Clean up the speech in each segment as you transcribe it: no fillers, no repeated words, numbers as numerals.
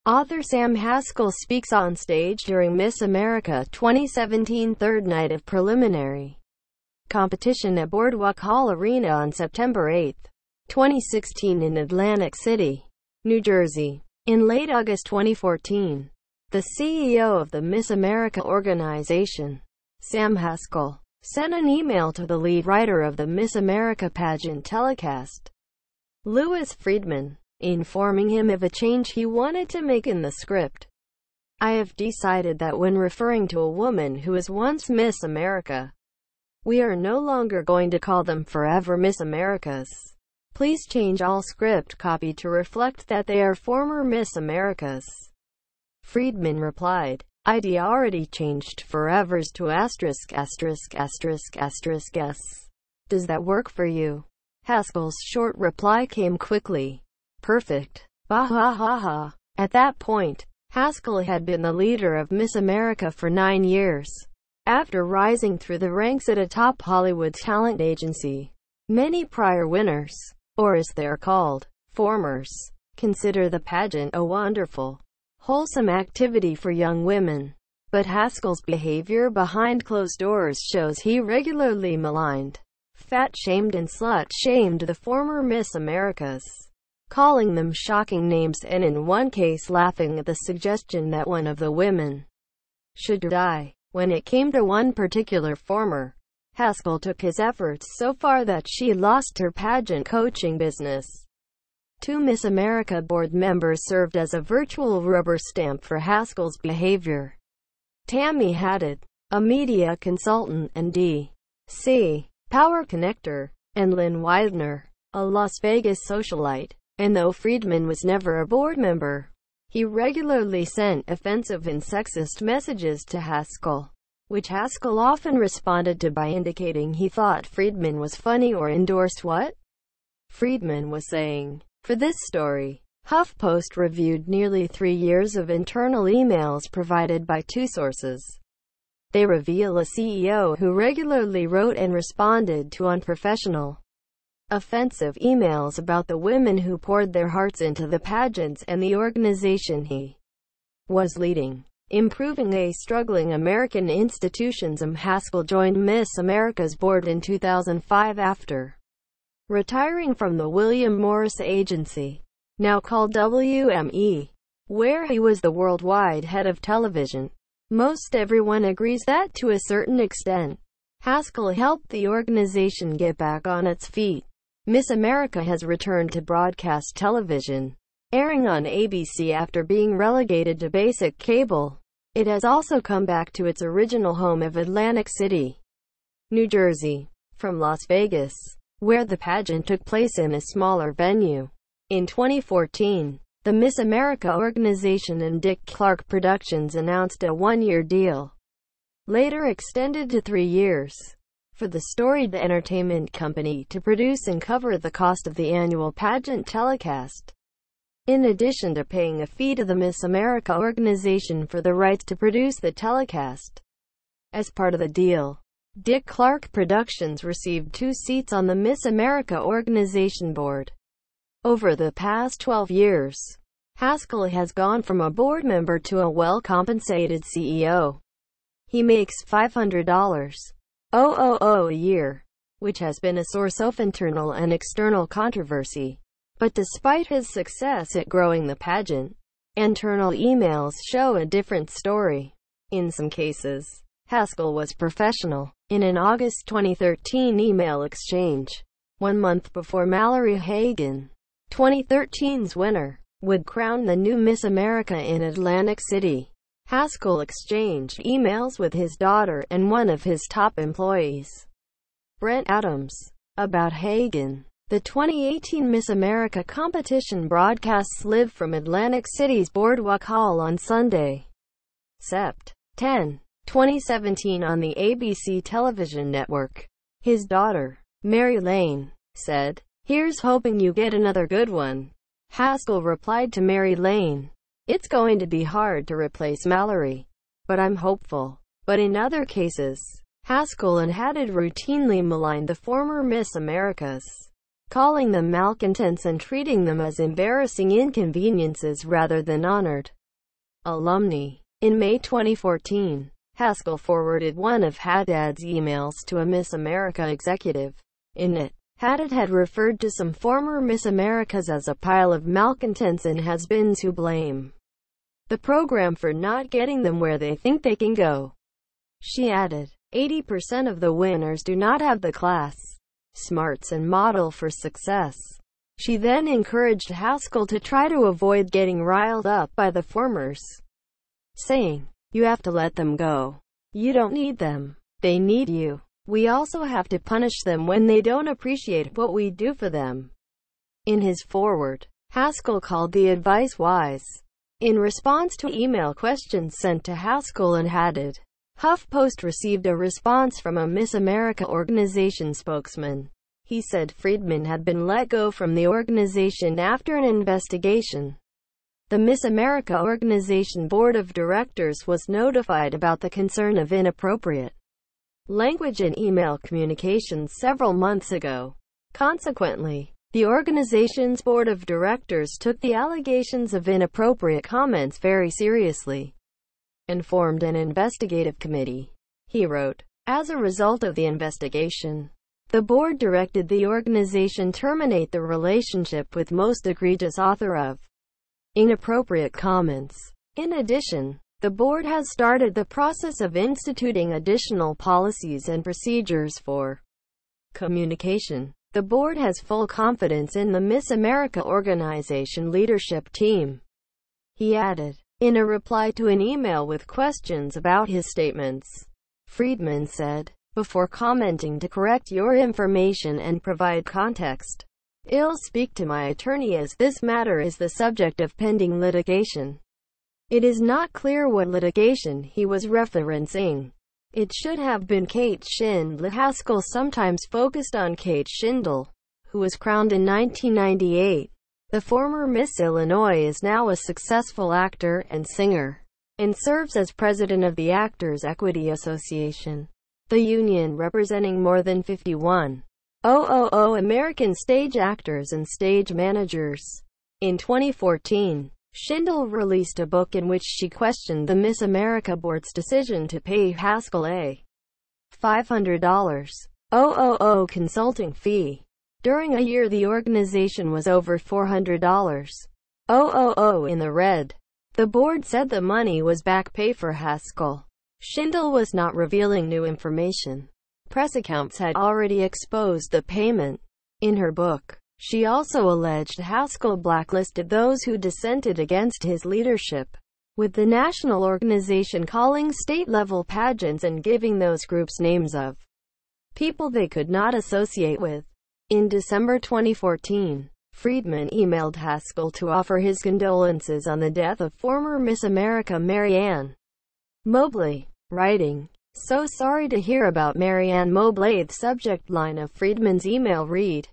Author Sam Haskell speaks on stage during Miss America 2017 third night of preliminary competition at Boardwalk Hall Arena on September 8, 2016 in Atlantic City, New Jersey. In late August 2014, the CEO of the Miss America organization, Sam Haskell, sent an email to the lead writer of the Miss America pageant telecast, Louis Friedman, informing him of a change he wanted to make in the script. "I have decided that when referring to a woman who was once Miss America, we are no longer going to call them forever Miss Americas. Please change all script copy to reflect that they are former Miss Americas." Friedman replied, "I'd already changed forevers to asterisk asterisk asterisk asterisk s. Does that work for you?" Haskell's short reply came quickly. "Perfect. Bah ha ha ha." At that point, Haskell had been the leader of Miss America for 9 years. After rising through the ranks at a top Hollywood talent agency, many prior winners, or as they're called, formers, consider the pageant a wonderful, wholesome activity for young women. But Haskell's behavior behind closed doors shows he regularly maligned, fat-shamed and slut-shamed the former Miss Americas, calling them shocking names and in one case laughing at the suggestion that one of the women should die. When it came to one particular former, Haskell took his efforts so far that she lost her pageant coaching business. 2 Miss America board members served as a virtual rubber stamp for Haskell's behavior. Tammy Haddad, a media consultant and D.C. power connector, and Lynn Widener, a Las Vegas socialite. And though Friedman was never a board member, he regularly sent offensive and sexist messages to Haskell, which Haskell often responded to by indicating he thought Friedman was funny or endorsed what Friedman was saying. For this story, HuffPost reviewed nearly 3 years of internal emails provided by 2 sources. They reveal a CEO who regularly wrote and responded to unprofessional, offensive emails about the women who poured their hearts into the pageants and the organization he was leading, improving a struggling American institutions. Haskell joined Miss America's board in 2005 after retiring from the William Morris Agency, now called WME, where he was the worldwide head of television. Most everyone agrees that to a certain extent, Haskell helped the organization get back on its feet. Miss America has returned to broadcast television, airing on ABC after being relegated to basic cable. It has also come back to its original home of Atlantic City, New Jersey, from Las Vegas, where the pageant took place in a smaller venue. In 2014, the Miss America organization and Dick Clark Productions announced a 1-year deal, later extended to 3 years, for the storied entertainment company to produce and cover the cost of the annual pageant telecast, in addition to paying a fee to the Miss America organization for the rights to produce the telecast. As part of the deal, Dick Clark Productions received 2 seats on the Miss America organization board. Over the past 12 years, Haskell has gone from a board member to a well-compensated CEO. He makes $500 a year, which has been a source of internal and external controversy. But despite his success at growing the pageant, internal emails show a different story. In some cases, Haskell was professional. In an August 2013 email exchange, 1 month before Mallory Hagan, 2013's winner, would crown the new Miss America in Atlantic City, Haskell exchanged emails with his daughter and one of his top employees, Brent Adams, about Hagan. The 2018 Miss America competition broadcasts live from Atlantic City's Boardwalk Hall on Sunday, Sept. 10, 2017 on the ABC television network. His daughter, Mary Lane, said, "Here's hoping you get another good one." Haskell replied to Mary Lane, "It's going to be hard to replace Mallory, but I'm hopeful." But in other cases, Haskell and Haddad routinely maligned the former Miss Americas, calling them malcontents and treating them as embarrassing inconveniences rather than honored alumni. In May 2014, Haskell forwarded one of Haddad's emails to a Miss America executive. In it, Haddad had referred to some former Miss Americas as a pile of malcontents and has-beens who blame the program for not getting them where they think they can go. She added, 80% of the winners do not have the class, smarts and model for success. She then encouraged Haskell to try to avoid getting riled up by the formers, saying, "You have to let them go. You don't need them. They need you. We also have to punish them when they don't appreciate what we do for them." In his foreword, Haskell called the advice wise. In response to email questions sent to Haskell and Haddad, HuffPost received a response from a Miss America organization spokesman. He said Friedman had been let go from the organization after an investigation. The Miss America organization board of directors was notified about the concern of inappropriate language in email communications several months ago. Consequently, the organization's board of directors took the allegations of inappropriate comments very seriously and formed an investigative committee. He wrote, as a result of the investigation, the board directed the organization terminate the relationship with most egregious author of inappropriate comments. In addition, the board has started the process of instituting additional policies and procedures for communication. The board has full confidence in the Miss America organization leadership team, he added. In a reply to an email with questions about his statements, Friedman said, before commenting to correct your information and provide context, I'll speak to my attorney as this matter is the subject of pending litigation. It is not clear what litigation he was referencing. It should have been Kate Shindle. Haskell sometimes focused on Kate Shindle, who was crowned in 1998. The former Miss Illinois is now a successful actor and singer, and serves as president of the Actors Equity Association, the union representing more than 51,000 American stage actors and stage managers. In 2014, Shindle released a book in which she questioned the Miss America board's decision to pay Haskell a $500 consulting fee. During a year the organization was over $400 in the red. The board said the money was back pay for Haskell. Shindle was not revealing new information. Press accounts had already exposed the payment. In her book, she also alleged Haskell blacklisted those who dissented against his leadership, with the national organization calling state-level pageants and giving those groups names of people they could not associate with. In December 2014, Friedman emailed Haskell to offer his condolences on the death of former Miss America Marianne Mobley, writing, "So sorry to hear about Marianne Mobley." The subject line of Friedman's email read,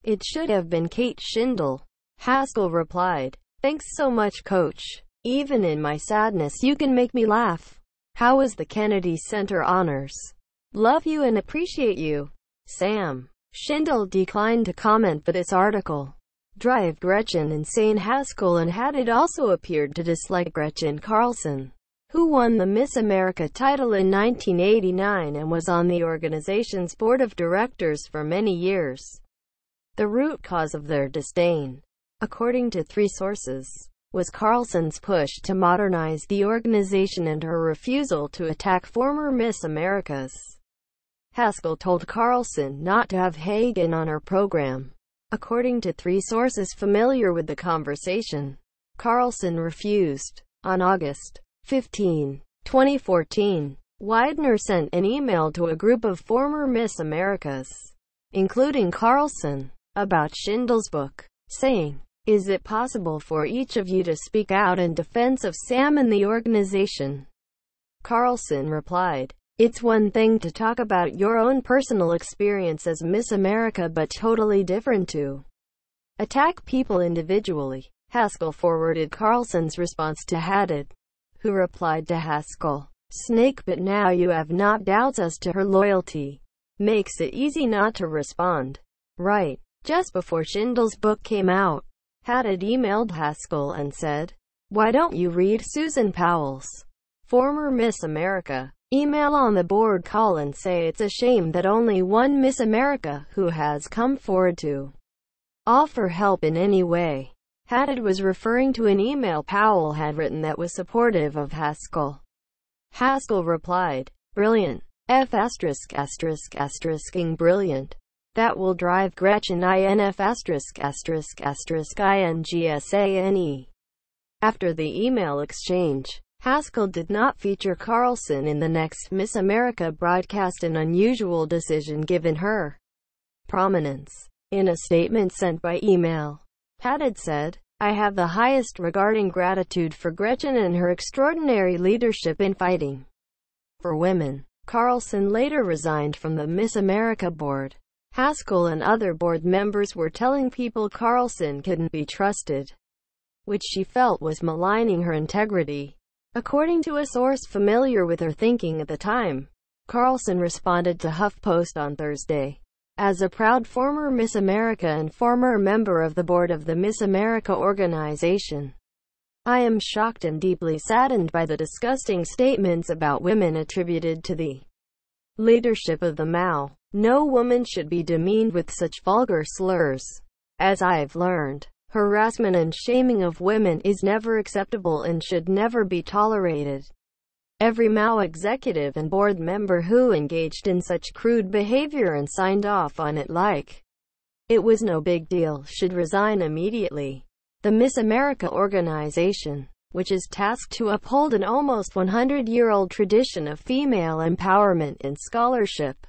"It should have been Kate Shindle." Haskell replied, "Thanks so much, Coach. Even in my sadness you can make me laugh. How was the Kennedy Center honors? Love you and appreciate you, Sam." Shindle declined to comment for this article. Drive Gretchen insane. Haskell and Haddad also appeared to dislike Gretchen Carlson, who won the Miss America title in 1989 and was on the organization's board of directors for many years. The root cause of their disdain, according to 3 sources, was Carlson's push to modernize the organization and her refusal to attack former Miss Americas. Haskell told Carlson not to have Hagen on her program. According to 3 sources familiar with the conversation, Carlson refused. On August 15, 2014, Widener sent an email to a group of former Miss Americas, including Carlson, about Shindle's book, saying, "Is it possible for each of you to speak out in defense of Sam and the organization?" Carlson replied, "It's one thing to talk about your own personal experience as Miss America, but totally different to attack people individually." Haskell forwarded Carlson's response to Haddad, who replied to Haskell, "Snake, but now you have not doubts as to her loyalty. Makes it easy not to respond. Right. Just before Schindler's book came out, Haddad emailed Haskell and said, "Why don't you read Susan Powell's former Miss America email on the board call and say it's a shame that only one Miss America who has come forward to offer help in any way." Haddad was referring to an email Powell had written that was supportive of Haskell. Haskell replied, "Brilliant. F***ing brilliant. That will drive Gretchen INF***INGSANE." After the email exchange, Haskell did not feature Carlson in the next Miss America broadcast, an unusual decision given her prominence. In a statement sent by email, Haddad said, "I have the highest regard and gratitude for Gretchen and her extraordinary leadership in fighting for women." Carlson later resigned from the Miss America board. Haskell and other board members were telling people Carlson couldn't be trusted, which she felt was maligning her integrity. According to a source familiar with her thinking at the time, Carlson responded to HuffPost on Thursday, "As a proud former Miss America and former member of the board of the Miss America organization, I am shocked and deeply saddened by the disgusting statements about women attributed to the leadership of the Mao. No woman should be demeaned with such vulgar slurs. As I've learned, harassment and shaming of women is never acceptable and should never be tolerated. Every Mao executive and board member who engaged in such crude behavior and signed off on it like it was no big deal should resign immediately." The Miss America organization, which is tasked to uphold an almost 100-year-old tradition of female empowerment and scholarship,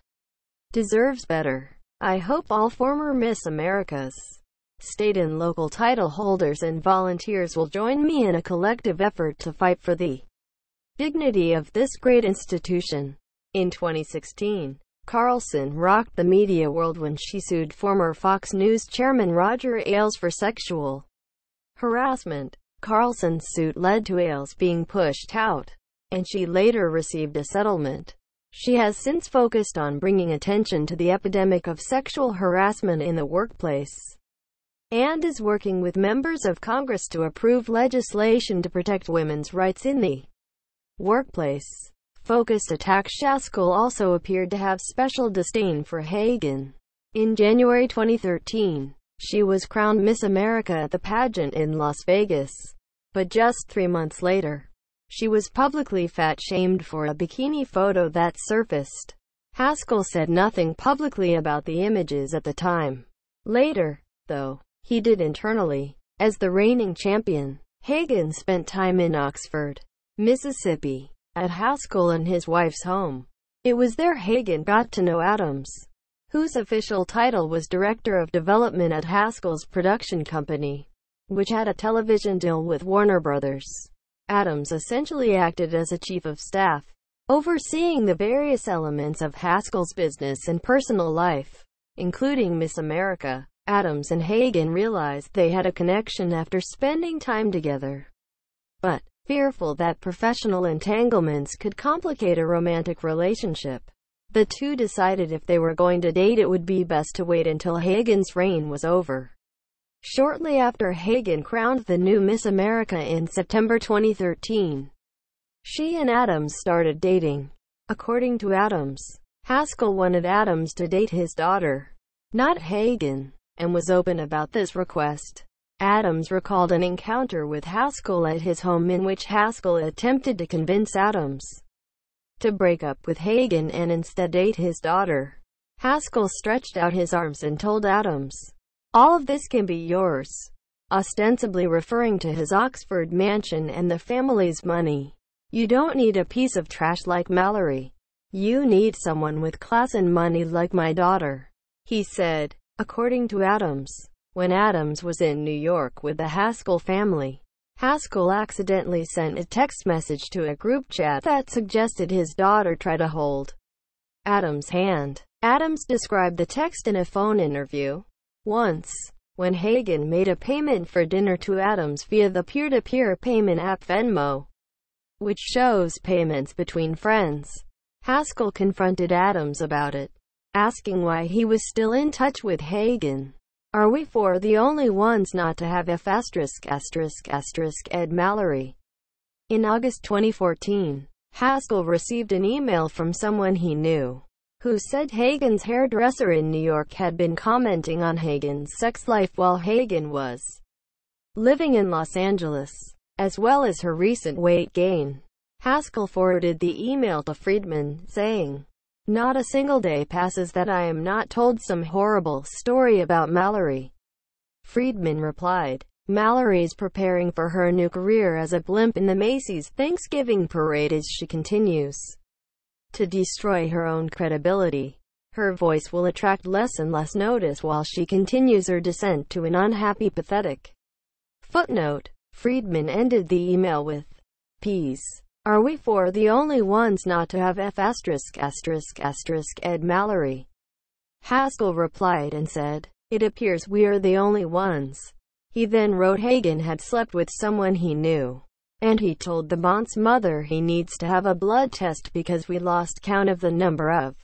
deserves better. I hope all former Miss Americas, state and local title holders and volunteers will join me in a collective effort to fight for the dignity of this great institution. In 2016, Carlson rocked the media world when she sued former Fox News chairman Roger Ailes for sexual harassment. Carlson's suit led to Ailes being pushed out, and she later received a settlement. She has since focused on bringing attention to the epidemic of sexual harassment in the workplace, and is working with members of Congress to approve legislation to protect women's rights in the workplace. Focused attacks. Haskell also appeared to have special disdain for Hagen. In January 2013, she was crowned Miss America at the pageant in Las Vegas. But just 3 months later, she was publicly fat-shamed for a bikini photo that surfaced. Haskell said nothing publicly about the images at the time. Later, though, he did internally. As the reigning champion, Hagen spent time in Oxford, Mississippi, at Haskell and his wife's home. It was there Hagen got to know Adams, whose official title was Director of Development at Haskell's production company, which had a television deal with Warner Brothers. Adams essentially acted as a chief of staff, overseeing the various elements of Haskell's business and personal life, including Miss America. Adams and Hagen realized they had a connection after spending time together, but, fearful that professional entanglements could complicate a romantic relationship, the two decided if they were going to date it would be best to wait until Hagen's reign was over. Shortly after Hagen crowned the new Miss America in September 2013, she and Adams started dating. According to Adams, Haskell wanted Adams to date his daughter, not Hagen, and was open about this request. Adams recalled an encounter with Haskell at his home in which Haskell attempted to convince Adams to break up with Hagen and instead date his daughter. Haskell stretched out his arms and told Adams, "All of this can be yours," ostensibly referring to his Oxford mansion and the family's money. "You don't need a piece of trash like Mallory. You need someone with class and money like my daughter," he said. According to Adams, when Adams was in New York with the Haskell family, Haskell accidentally sent a text message to a group chat that suggested his daughter try to hold Adams' hand. Adams described the text in a phone interview. Once, when Hagen made a payment for dinner to Adams via the peer-to-peer payment app Venmo, which shows payments between friends, Haskell confronted Adams about it, asking why he was still in touch with Hagen. Are we for the only ones not to have F*******, Ed Mallory? In August 2014, Haskell received an email from someone he knew, who said Hagen's hairdresser in New York had been commenting on Hagen's sex life while Hagen was living in Los Angeles, as well as her recent weight gain. Haskell forwarded the email to Friedman, saying, "Not a single day passes that I am not told some horrible story about Mallory." Friedman replied, "Mallory's preparing for her new career as a blimp in the Macy's Thanksgiving parade as she continues to destroy her own credibility. Her voice will attract less and less notice while she continues her descent to an unhappy, pathetic footnote." Friedman ended the email with, "Peace. Are we for the only ones not to have F******, Ed Mallory?" Haskell replied and said, "It appears we are the only ones." He then wrote Hagen had slept with someone he knew, and he told the mont's mother he needs to have a blood test because we lost count of the number of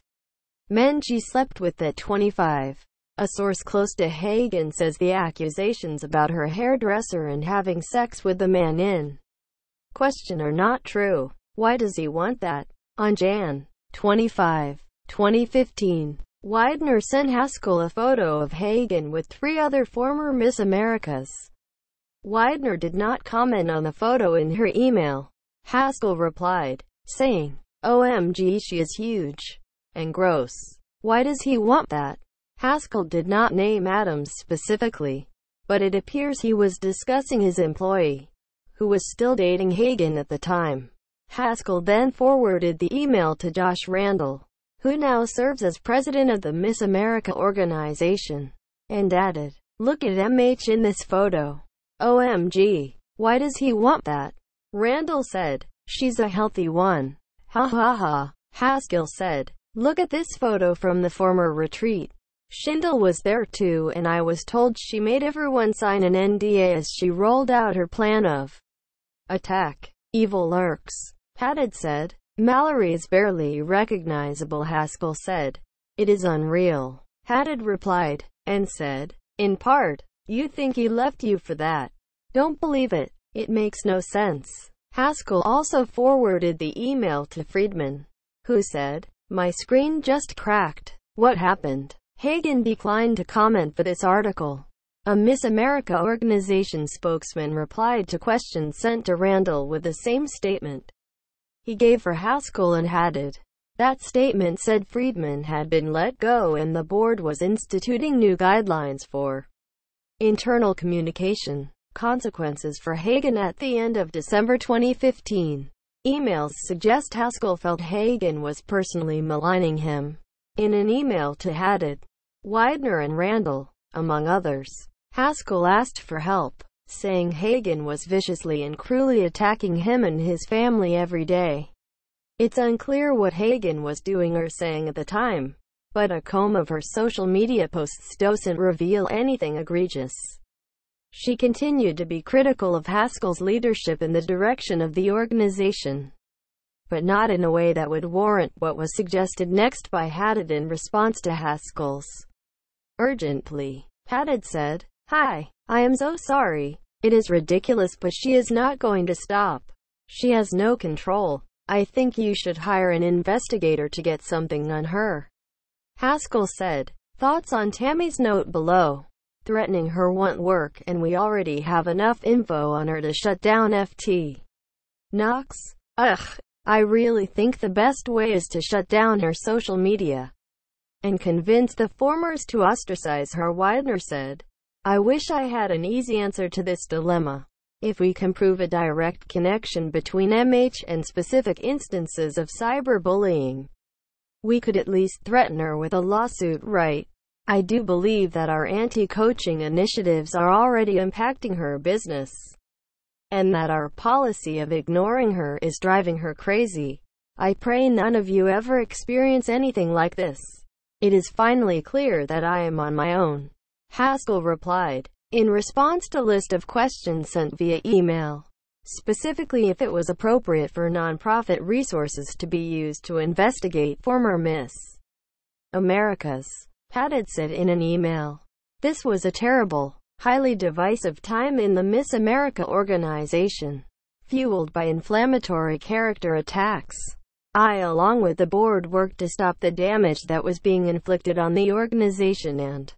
men she slept with at 25. A source close to Hagen says the accusations about her hairdresser and having sex with the man in question are not true. Why does he want that? On Jan 25, 2015, Widener sent Haskell a photo of Hagen with 3 other former Miss Americas. Widener did not comment on the photo in her email. Haskell replied, saying, "OMG, she is huge and gross. Why does he want that?" Haskell did not name Adams specifically, but it appears he was discussing his employee, who was still dating Hagen at the time. Haskell then forwarded the email to Josh Randall, who now serves as president of the Miss America organization, and added, "Look at MH in this photo. OMG. Why does he want that?" Randall said, "She's a healthy one. Ha ha ha." Haskell said, "Look at this photo from the former retreat. Schindel was there too, and I was told she made everyone sign an NDA as she rolled out her plan of attack. Evil lurks." Haddad said, "Mallory is barely recognizable." Haskell said, "It is unreal." Haddad replied, and said, "In part, you think he left you for that. Don't believe it. It makes no sense." Haskell also forwarded the email to Friedman, who said, "My screen just cracked. What happened?" Hagen declined to comment for this article. A Miss America organization spokesman replied to questions sent to Randall with the same statement he gave for Haskell and Haddad. That statement said Friedman had been let go and the board was instituting new guidelines for internal communication. Consequences for Hagen. At the end of December 2015, emails suggest Haskell felt Hagen was personally maligning him. In an email to Haddad, Widener and Randall, among others, Haskell asked for help, saying Hagen was viciously and cruelly attacking him and his family every day. It's unclear what Hagen was doing or saying at the time, but a comb of her social media posts doesn't reveal anything egregious. She continued to be critical of Haskell's leadership in the direction of the organization, but not in a way that would warrant what was suggested next by Haddad in response to Haskell's urgent plea. Haddad said, "Hi, I am so sorry. It is ridiculous, but she is not going to stop. She has no control. I think you should hire an investigator to get something on her." Haskell said, "Thoughts on Tammy's note below. Threatening her won't work, and we already have enough info on her to shut down FT Knox. Ugh. I really think the best way is to shut down her social media and convince the formers to ostracize her," Widener said. "I wish I had an easy answer to this dilemma. If we can prove a direct connection between MH and specific instances of cyberbullying, we could at least threaten her with a lawsuit, right? I do believe that our anti-coaching initiatives are already impacting her business, and that our policy of ignoring her is driving her crazy. I pray none of you ever experience anything like this. It is finally clear that I am on my own." Haskell replied, in response to a list of questions sent via email, specifically if it was appropriate for nonprofit resources to be used to investigate former Miss Americas. Haddad said in an email, This was a terrible, highly divisive time in the Miss America organization, fueled by inflammatory character attacks. I, along with the board, worked to stop the damage that was being inflicted on the organization and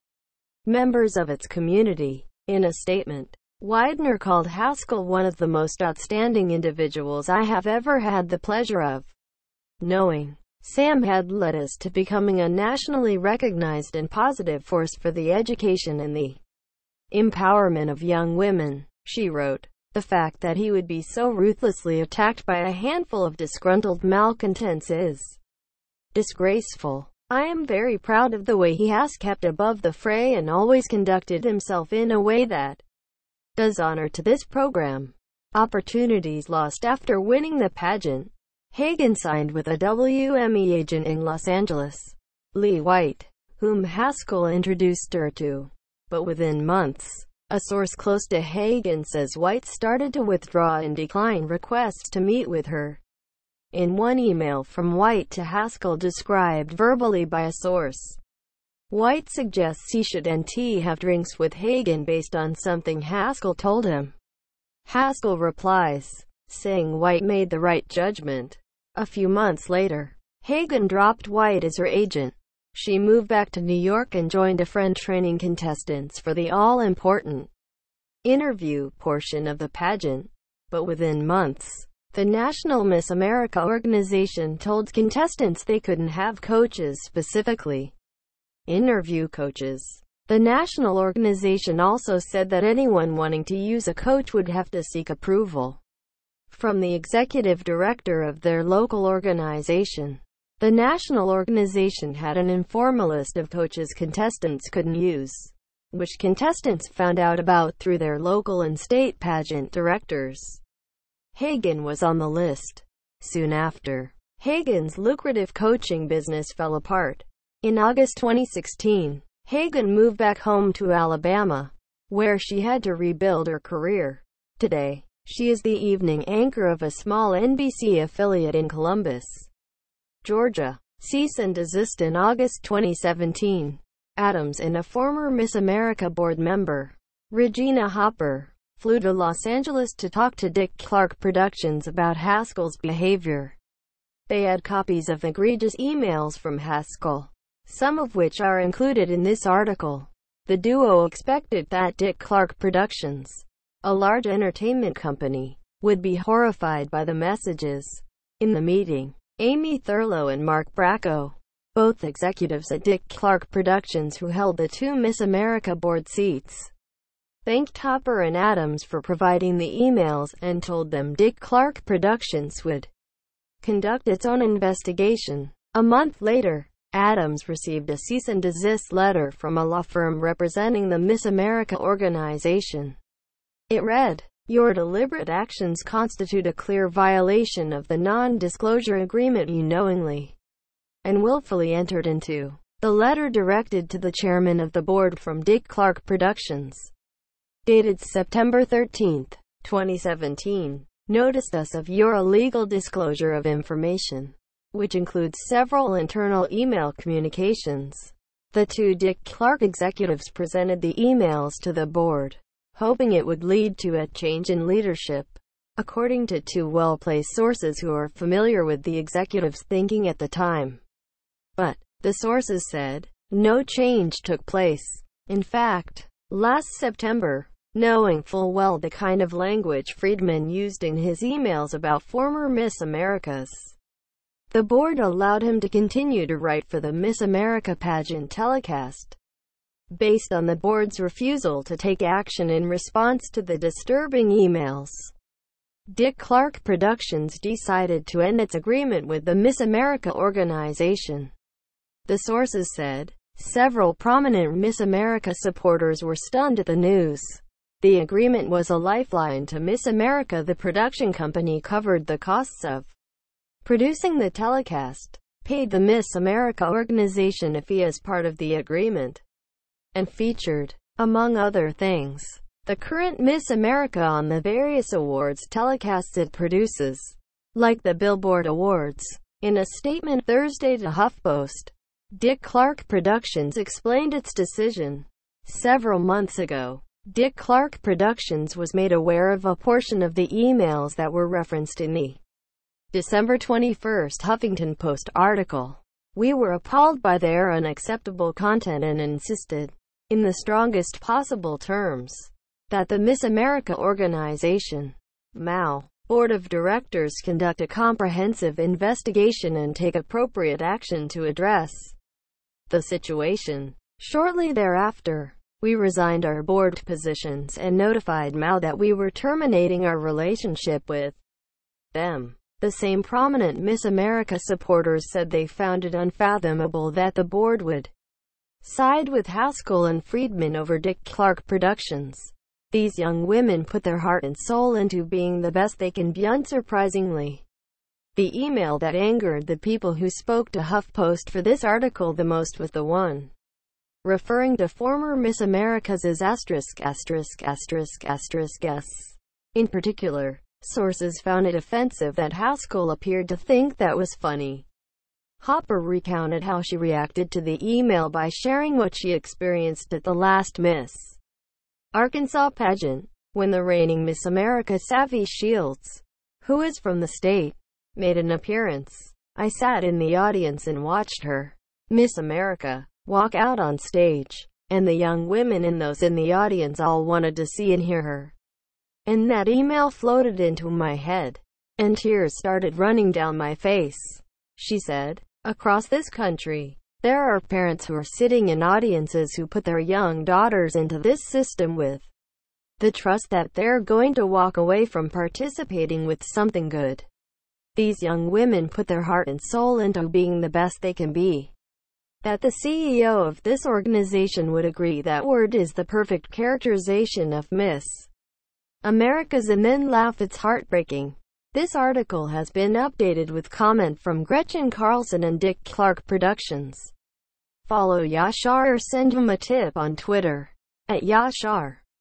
members of its community. In a statement, Widener called Haskell one of the most outstanding individuals I have ever had the pleasure of knowing. Sam had led us to becoming a nationally recognized and positive force for the education and the empowerment of young women, she wrote. The fact that he would be so ruthlessly attacked by a handful of disgruntled malcontents is disgraceful. I am very proud of the way he has kept above the fray and always conducted himself in a way that does honor to this program. Opportunities lost after winning the pageant. Hagen signed with a WME agent in Los Angeles, Lee White, whom Haskell introduced her to. But within months, a source close to Hagen says White started to withdraw and decline requests to meet with her. In one email from White to Haskell described verbally by a source, White suggests he should have drinks with Hagen based on something Haskell told him. Haskell replies, saying White made the right judgment. A few months later, Hagen dropped White as her agent. She moved back to New York and joined a friend training contestants for the all-important interview portion of the pageant. But within months, the National Miss America organization told contestants they couldn't have coaches, specifically interview coaches. The national organization also said that anyone wanting to use a coach would have to seek approval from the executive director of their local organization. The national organization had an informal list of coaches contestants couldn't use, which contestants found out about through their local and state pageant directors. Hagen was on the list. Soon after, Hagen's lucrative coaching business fell apart. In August 2016, Hagen moved back home to Alabama, where she had to rebuild her career. Today, she is the evening anchor of a small NBC affiliate in Columbus, Georgia. Cease and desist in August 2017. Adams and a former Miss America board member, Regina Hopper, flew to Los Angeles to talk to Dick Clark Productions about Haskell's behavior. They had copies of egregious emails from Haskell, some of which are included in this article. The duo expected that Dick Clark Productions, a large entertainment company, would be horrified by the messages. In the meeting, Amy Thurlow and Mark Bracco, both executives at Dick Clark Productions who held the two Miss America board seats, thanked Hopper and Adams for providing the emails and told them Dick Clark Productions would conduct its own investigation. A month later, Adams received a cease and desist letter from a law firm representing the Miss America organization. It read, "Your deliberate actions constitute a clear violation of the non-disclosure agreement you knowingly and willfully entered into." The letter, directed to the chairman of the board from Dick Clark Productions, dated September 13, 2017, noticed us of your illegal disclosure of information, which includes several internal email communications. The two Dick Clark executives presented the emails to the board, hoping it would lead to a change in leadership. According to two well-placed sources who are familiar with the executives' thinking at the time. But, the sources said, no change took place. In fact, last September, knowing full well the kind of language Friedman used in his emails about former Miss Americas, the board allowed him to continue to write for the Miss America pageant telecast. Based on the board's refusal to take action in response to the disturbing emails, Dick Clark Productions decided to end its agreement with the Miss America organization. The sources said, several prominent Miss America supporters were stunned at the news. The agreement was a lifeline to Miss America. The production company covered the costs of producing the telecast, paid the Miss America organization a fee as part of the agreement, and featured, among other things, the current Miss America on the various awards telecasts it produces, like the Billboard Awards. In a statement Thursday to HuffPost, Dick Clark Productions explained its decision. Several months ago, Dick Clark Productions was made aware of a portion of the emails that were referenced in the December 21 Huffington Post article. We were appalled by their unacceptable content and insisted, in the strongest possible terms, that the Miss America organization, MAO, Board of Directors conduct a comprehensive investigation and take appropriate action to address the situation. Shortly thereafter, we resigned our board positions and notified MAO that we were terminating our relationship with them. The same prominent Miss America supporters said they found it unfathomable that the board would side with Haskell and Friedman over Dick Clark Productions. These young women put their heart and soul into being the best they can be. Unsurprisingly, the email that angered the people who spoke to HuffPost for this article the most was the one referring to former Miss Americas as **********. In particular, sources found it offensive that Haskell appeared to think that was funny. Hopper recounted how she reacted to the email by sharing what she experienced at the last Miss Arkansas pageant, when the reigning Miss America Savvy Shields, who is from the state, made an appearance. I sat in the audience and watched her, Miss America, walk out on stage, and the young women and those in the audience all wanted to see and hear her. And that email floated into my head, and tears started running down my face. She said, across this country, there are parents who are sitting in audiences who put their young daughters into this system with the trust that they're going to walk away from participating with something good. These young women put their heart and soul into being the best they can be. That the CEO of this organization would agree that word is the perfect characterization of Miss America's and then laugh. It's heartbreaking. This article has been updated with comment from Gretchen Carlson and Dick Clark Productions. Follow Yashar or send him a tip on Twitter @Yashar.